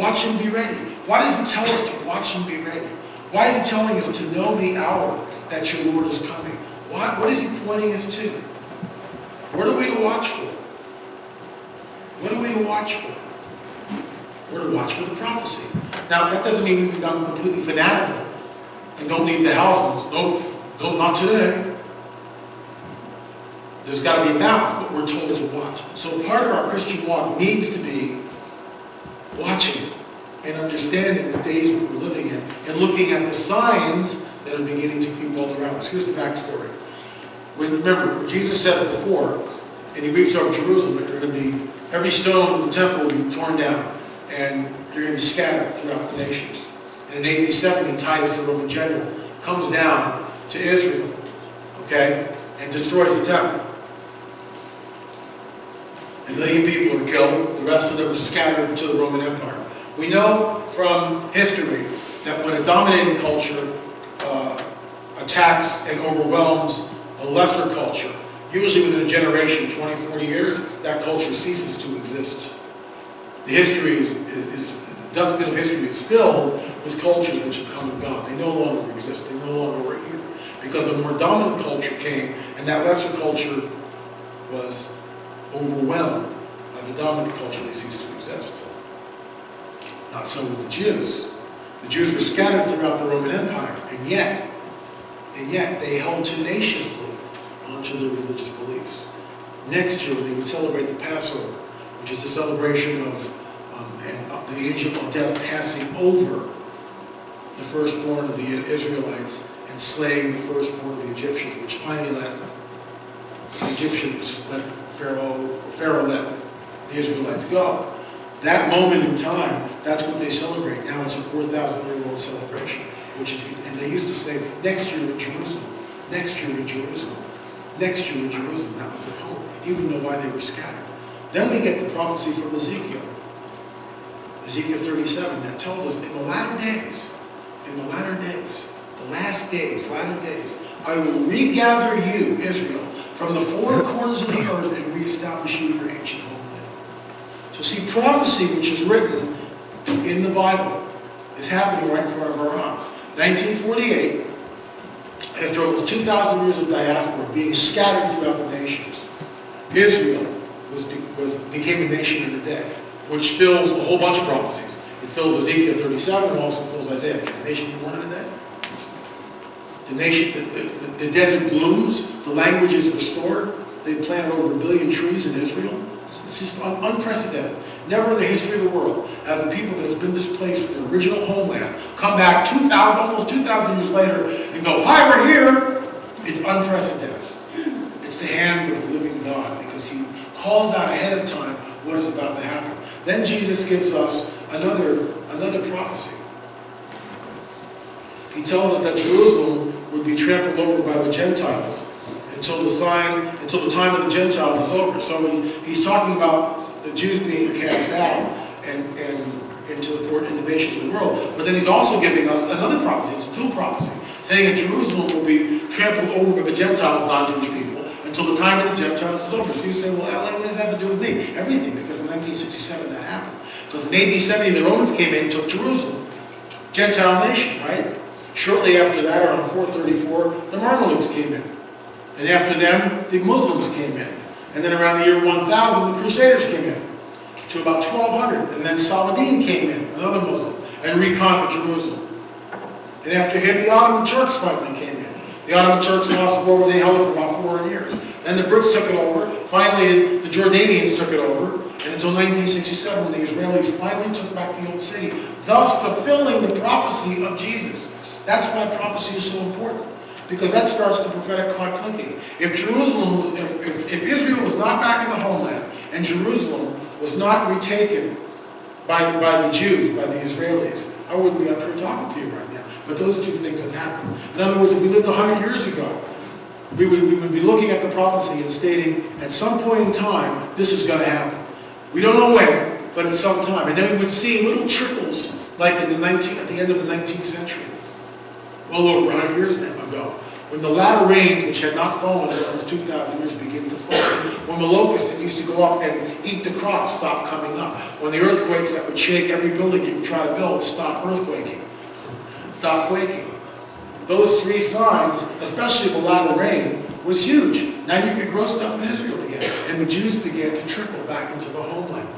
Watch and be ready. Why does he tell us to watch and be ready? Why is he telling us to know the hour that your Lord is coming? What is he pointing us to? What are we to watch for? What are we to watch for? We're to watch for the prophecy. Now, that doesn't mean we become completely fanatical and don't leave the house. Nope, not today. There's got to be a balance, but we're told to watch. So part of our Christian walk needs to be watching and understanding the days we're living in and looking at the signs that are beginning to creep all around us. Here's the backstory. Remember, Jesus said it before, and he weeps over Jerusalem, that going to be every stone in the temple will be torn down, and you're going to be scattered throughout the nations. And in AD 70, Titus, the Roman general, comes down to Israel, okay, and destroys the temple. 1 million people are killed. The rest of them are scattered to the Roman Empire. We know from history that when a dominating culture attacks and overwhelms a lesser culture, usually within a generation, 20, 40 years, that culture ceases to exist. The history the dustbin of history is filled with cultures which have come and gone. They no longer exist. They no longer were here. Because a more dominant culture came, and that lesser culture was overwhelmed by the dominant culture. They ceased to exist. Not so with the Jews. The Jews were scattered throughout the Roman Empire, and yet they held tenaciously onto their religious beliefs. Next year, they would celebrate the Passover, which is the celebration of the angel of death passing over the firstborn of the Israelites and slaying the firstborn of the Egyptians, which finally let the Egyptians let Pharaoh let the Israelites go. That moment in time, that's what they celebrate. Now it's a 4,000-year-old celebration, and they used to say, next year in Jerusalem, next year in Jerusalem, next year in Jerusalem. That was their hope, even though why they were scattered. Then we get the prophecy from Ezekiel 37, that tells us in the latter days, the last days, latter days, I will regather you, Israel, from the four corners of the earth and reestablish you in your ancient homeland. So see, prophecy which is written in the Bible is happening right in front of our eyes. 1948, after almost 2,000 years of diaspora being scattered throughout the nations, Israel became a nation in a day, which fills a whole bunch of prophecies. It fills Ezekiel 37, and also fills Isaiah. Can a nation be born in a day? The desert blooms, the language is restored. They planted over 1 billion trees in Israel. It's just unprecedented. Never in the history of the world has the people that has been displaced from their original homeland come back almost 2,000 years later and go, hi, we're here. It's unprecedented. It's the hand of the living God, because he calls out ahead of time what is about to happen. Then Jesus gives us another prophecy. He tells us that Jerusalem would be trampled over by the Gentiles until the time of the Gentiles is over. So he's talking about the Jews being cast out and into the nations of the world. But then he's also giving us another prophecy, it's a dual prophecy, saying that Jerusalem will be trampled over by the Gentiles, non-Jewish people, until the time of the Gentiles is over. So you say, well, what does that have to do with me? Everything, because in 1967 that happened. Because in AD 70, the Romans came in and took Jerusalem. Gentile nation, right? Shortly after that, around 434, the Marzullis came in. And after them, the Muslims came in. And then around the year 1000, the Crusaders came in to about 1200. And then Saladin came in, another Muslim, and reconquered Jerusalem. And after him, the Ottoman Turks finally came in. The Ottoman Turks lost the war where they held it for about 400 years. Then the Brits took it over. Finally, the Jordanians took it over. And until 1967, when the Israelis finally took back the old city, thus fulfilling the prophecy of Jesus. That's why prophecy is so important, because that starts the prophetic clock clicking. If Israel was not back in the homeland, and Jerusalem was not retaken by the Jews, by the Israelis, I wouldn't be up here talking to you right now. But those two things have happened. In other words, if we lived 100 years ago, we would be looking at the prophecy and stating, at some point in time, this is going to happen. We don't know when, but at some time. And then we would see little trickles, like at the end of the 19th century. Well over 100 years ago, when the latter rains, which had not fallen for almost 2,000 years, begin to fall. When the locusts that used to go up and eat the crops stopped coming up. When the earthquakes that would shake every building you would try to build stopped earthquaking. Stop quaking. Those three signs, especially the latter rain, was huge. Now you could grow stuff in Israel again. And the Jews began to trickle back into the homeland.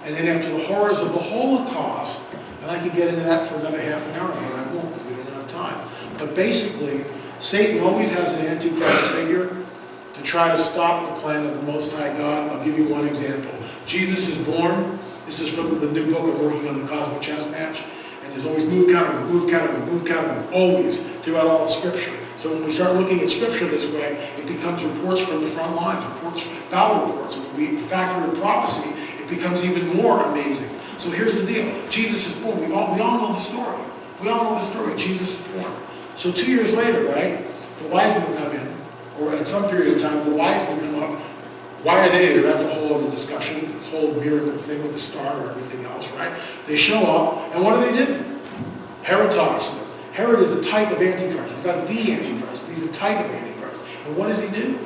And then after the horrors of the Holocaust, and I could get into that for another half an hour, but I won't because we don't have time. But basically, Satan always has an Antichrist figure to try to stop the plan of the Most High God. I'll give you one example. Jesus is born. This is from the new book I'm working on, the Cosmic Chess Match. And there's always move, counter, move, counter, move, counter, always throughout all the Scripture. So when we start looking at Scripture this way, it becomes reports from the front lines, reports, battle reports. When we factor in prophecy, it becomes even more amazing. So here's the deal. Jesus is born. We all know the story. We all know the story. Jesus is born. So 2 years later, right, the wise men come in, or at some period of time, the wise men come up. Why are they there? That's a whole other discussion. This whole miracle thing with the star or everything else, right? They show up, and what do? Herod talks to them. Herod is the type of Antichrist. He's not the Antichrist, but he's a type of Antichrist. And what does he do?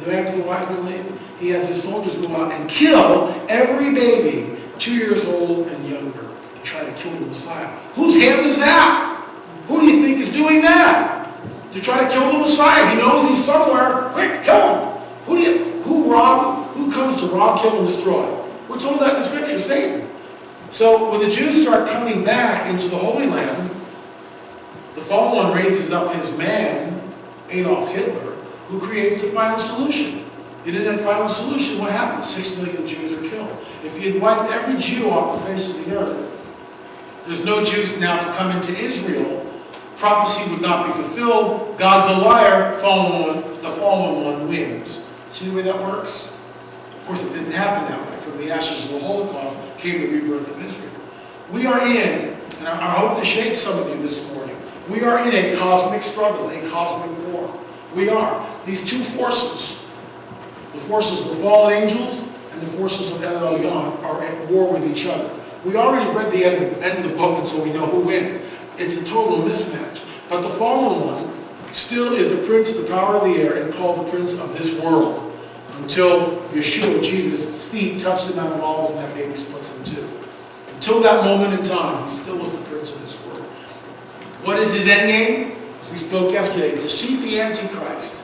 And after the wise men leave, he has his soldiers go out and kill every baby 2 years old and younger to try to kill the Messiah. Whose hand is that? Who do you think is doing that? To try to kill the Messiah. He knows he's somewhere. Quick, kill him. Who comes to rob, kill, and destroy? We're told that in the Scripture, Satan. So when the Jews start coming back into the Holy Land, the fallen one raises up his man, Adolf Hitler, who creates the final solution. And in that final solution, what happens? 6 million Jews are killed. If he had wiped every Jew off the face of the earth, there's no Jews now to come into Israel. Prophecy would not be fulfilled. God's a liar. The fallen one wins. See the way that works? Of course, it didn't happen that way. From the ashes of the Holocaust came the rebirth of Israel. We are in, and I hope to shake some of you this morning, we are in a cosmic struggle, a cosmic war. We are. These two forces, the forces of the fallen angels and the forces of El Elyon, are at war with each other. We already read the end of the book, and so we know who wins. It's a total mismatch. But the fallen one still is the prince of the power of the air and called the prince of this world until Yeshua, Jesus' feet touch the Mount of Olives and that baby splits in two. Until that moment in time, he still is the prince of this world. What is his end game? As we spoke yesterday, to seek the Antichrist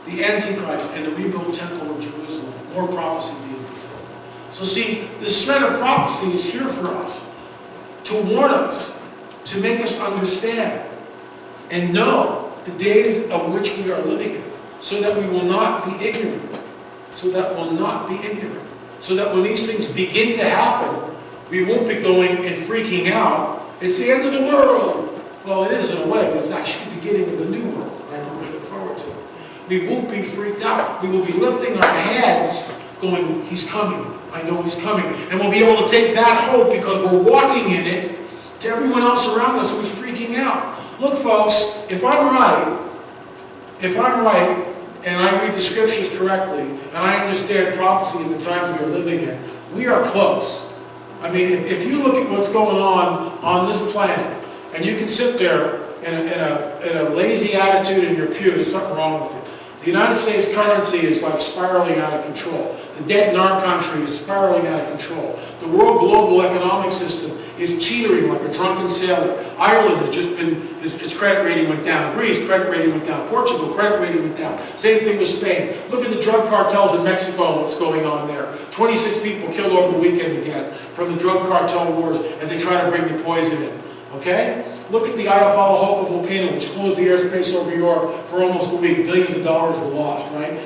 and the rebuilt temple of Jerusalem. More prophecy being fulfilled. So see, this thread of prophecy is here for us to warn us, to make us understand and know the days of which we are living in, so that we will not be ignorant. So that when these things begin to happen, we won't be going and freaking out. It's the end of the world. Well, it is in a way, but it's actually the beginning of the new world. And we look forward to it. We won't be freaked out. We will be lifting our heads, going, he's coming. I know he's coming. And we'll be able to take that hope because we're walking in it to everyone else around us who's freaking out. Look, folks, if I'm right, and I read the Scriptures correctly, and I understand prophecy in the times we are living in, we are close. I mean, if you look at what's going on this planet, and you can sit there in a lazy attitude in your pew, there's something wrong with it. The United States currency is like spiraling out of control. The debt in our country is spiraling out of control. The world global economic system is teetering like a drunken sailor. Ireland has just been, its credit rating went down. Greece, credit rating went down. Portugal, credit rating went down. Same thing with Spain. Look at the drug cartels in Mexico and what's going on there. 26 people killed over the weekend again from the drug cartel wars as they try to bring the poison in. Okay? Look at the Ayatollah volcano, which closed the airspace over Europe for almost a week. Billions of dollars were lost, right?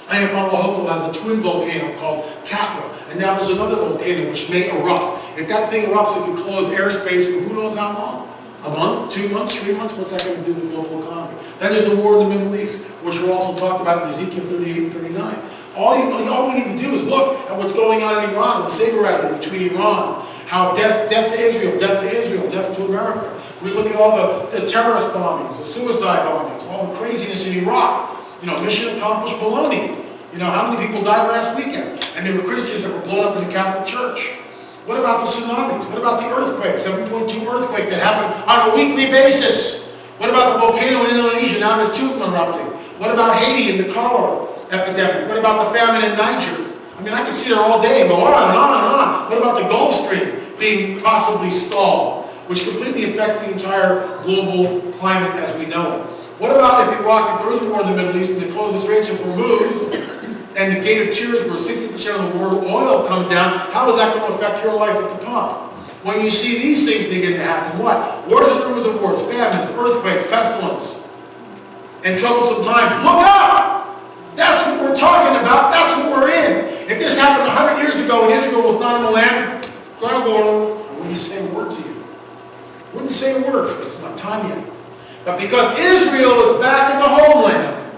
Ayatollah has a twin volcano called Katla, and now there's another volcano which may erupt. If that thing erupts, it can close airspace for who knows how long? A month, 2 months, 3 months? What's that going to do to the global economy? Then there's the war in the Middle East, which we're also talking about in Ezekiel 38 and 39. All we need to do is look at what's going on in Iran, the saber rattling between Iran, how death to Israel, death to America. We look at all the terrorist bombings, the suicide bombings, all the craziness in Iraq. Mission accomplished baloney. How many people died last weekend? And they were Christians that were blown up in the Catholic Church. What about the tsunamis? What about the earthquake, 7.2 earthquake that happened on a weekly basis? What about the volcano in Indonesia? Now there's two erupting. What about Haiti and the cholera? epidemic? What about the famine in Niger? I mean, I can sit there all day and go on and on and on. What about the Gulf Stream being possibly stalled, which completely affects the entire global climate as we know it? What about if you walk, if there is war in the Middle East and they close the Straits of Hormuz and the Gate of Tears where 60% of the world oil comes down, how is that going to affect your life at the pump? When you see these things begin to happen, what? Wars and rumors of wars, famines, earthquakes, pestilence, and troublesome times. Look up! That's what we're talking about. That's what we're in. If this happened 100 years ago and Israel was not in the land, I wouldn't say a word to you. Wouldn't say a word. It's not time yet. But because Israel is back in the homeland,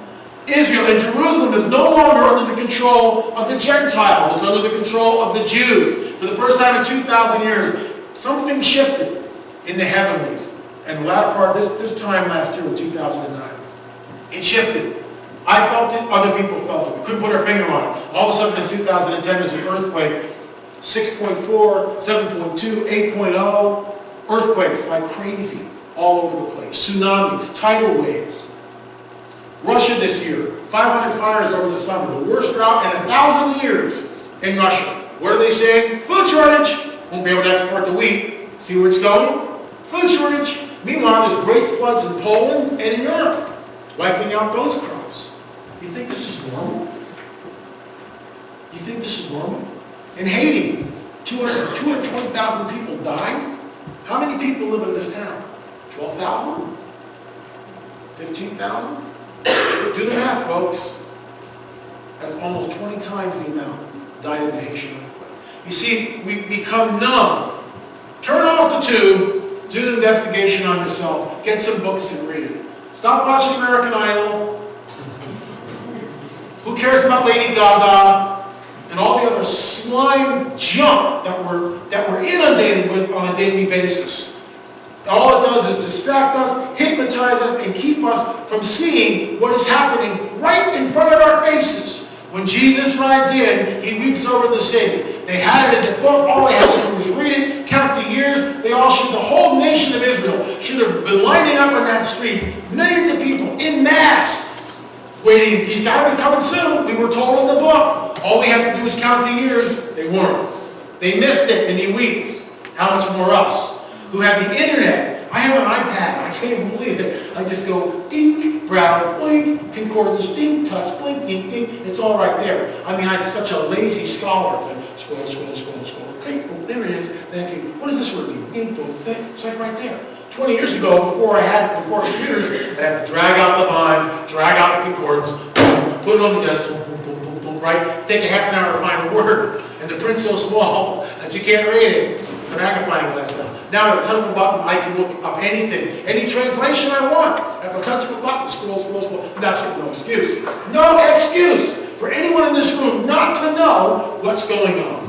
Israel and Jerusalem is no longer under the control of the Gentiles. It's under the control of the Jews. For the first time in 2,000 years, something shifted in the heavenlies. And the latter part, this time last year in 2009, it shifted. I felt it, other people felt it. We couldn't put our finger on it. All of a sudden in 2010 there's an earthquake, 6.4, 7.2, 8.0, earthquakes like crazy all over the place. Tsunamis, tidal waves. Russia this year, 500 fires over the summer, the worst drought in 1,000 years in Russia. What are they saying? Food shortage. Won't be able to export the wheat. See where it's going? Food shortage. Meanwhile, there's great floods in Poland and in Europe, wiping out those crops. You think this is normal? You think this is normal? In Haiti, 220,000 people died. How many people live in this town? 12,000? 15,000? Do the math, folks. That's almost 20 times the amount died in the Haitian earthquake. You see, we become numb. Turn off the tube, do the investigation on yourself, get some books and read it. Stop watching American Idol. Who cares about Lady Gaga and all the other slime junk that we're inundated with on a daily basis? All it does is distract us, hypnotize us, and keep us from seeing what is happening right in front of our faces. When Jesus rides in, he weeps over the city. They had it in the book. All they had to do was read it, count the years. The whole nation of Israel should have been lining up on that street. Millions of people in mass waiting. He's got to be coming soon. We were told in the book. All we have to do is count the years. They weren't. They missed it, and he weeps. How much more us, who have the internet? I have an iPad. I can't even believe it. I just go, dink, browse, blink, concordance, dink, touch, blink, dink, dink. It's all right there. I mean, I'm such a lazy scholar. Scroll, scroll, scroll, scroll. Click, oh, there it is. Then I what does this word mean? Dink, boom, think. It's like right there. 20 years ago, before computers, I had to drag out the lines, drag out the concordance, put it on the desk, boom, boom, boom, boom, boom, right? Take a half an hour to find a word. And the print's so small that you can't read it. The magnifying glass now. Now at the touch of a button, I can look up anything, any translation I want. At the touch of a button, scroll, scroll, scroll. That's no excuse. No excuse for anyone in this room not to know what's going on.